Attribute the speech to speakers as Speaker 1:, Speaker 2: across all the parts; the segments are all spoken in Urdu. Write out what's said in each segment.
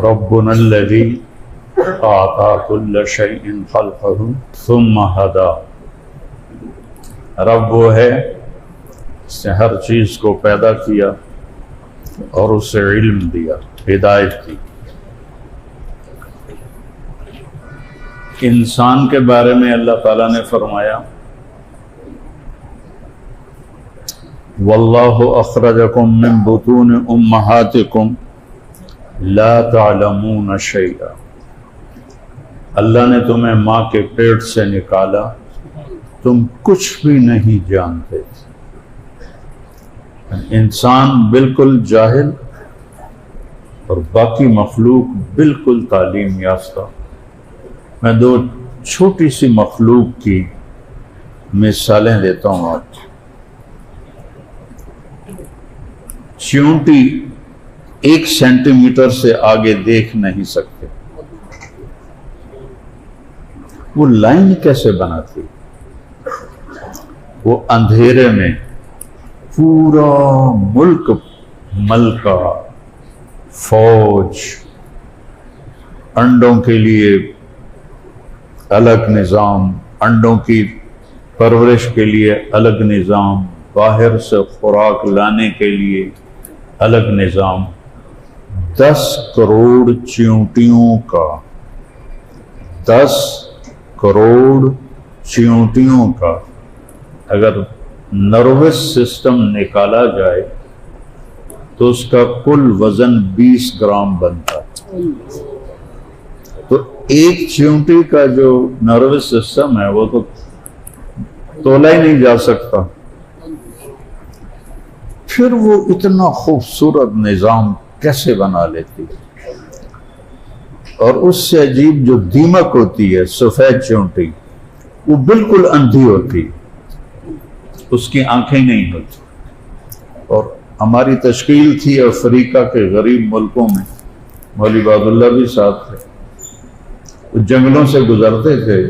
Speaker 1: ربنا الذی اعطى كل شيء خلقه ثم هدى. رب وہ ہے اس نے ہر چیز کو پیدا کیا اور اسے علم دیا، ہدایت دی. انسان کے بارے میں اللہ تعالیٰ نے فرمایا واللہ اخرجکم من بطون امہاتکم لا تعلمون شیئا. اللہ نے تمہیں ماں کے پیٹ سے نکالا، تم کچھ بھی نہیں جانتے. انسان بالکل جاہل اور باقی مخلوق بالکل تعلیم یافتہ. میں دو چھوٹی سی مخلوق کی مثالیں دیتا ہوں آج. چیونٹی 1 سینٹی میٹر سے آگے دیکھ نہیں سکتے، وہ لائن کیسے بناتی؟ وہ اندھیرے میں پورا ملک ملکہ، فوج، انڈوں کے لیے الگ نظام، انڈوں کی پرورش کے لیے الگ نظام، باہر سے خوراک لانے کے لیے الگ نظام. 10 کروڑ چیونٹیوں کا 10 کروڑ چیونٹیوں کا اگر نروس سسٹم نکالا جائے تو اس کا کل وزن 20 گرام بنتا. تو ایک چیونٹی کا جو نروس سسٹم ہے وہ تو تولا ہی نہیں جا سکتا. پھر وہ اتنا خوبصورت نظام کیسے بنا لیتی؟ اور اس سے عجیب جو دیمک ہوتی ہے، سفید چیونٹی، وہ بالکل اندھی ہوتی، اس کی آنکھیں نہیں ہوتی. اور ہماری تشکیل تھی افریقہ کے غریب ملکوں میں، مولوی عباد اللہ بھی ساتھ تھے. وہ جنگلوں سے گزرتے تھے،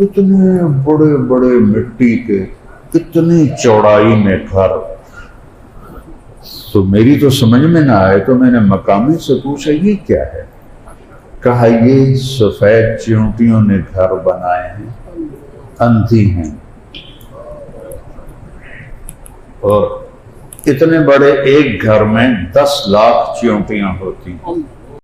Speaker 1: اتنے بڑے بڑے مٹی کے، اتنی چوڑائی میں گھر. تو میری تو سمجھ میں نہ آئے تو میں نے مقامی سے پوچھا یہ کیا ہے؟ کہا یہ سفید چیونٹیوں نے گھر بنائے ہیں، اندھی ہیں. اور اتنے بڑے ایک گھر میں 10 لاکھ چیونٹیاں ہوتی ہیں.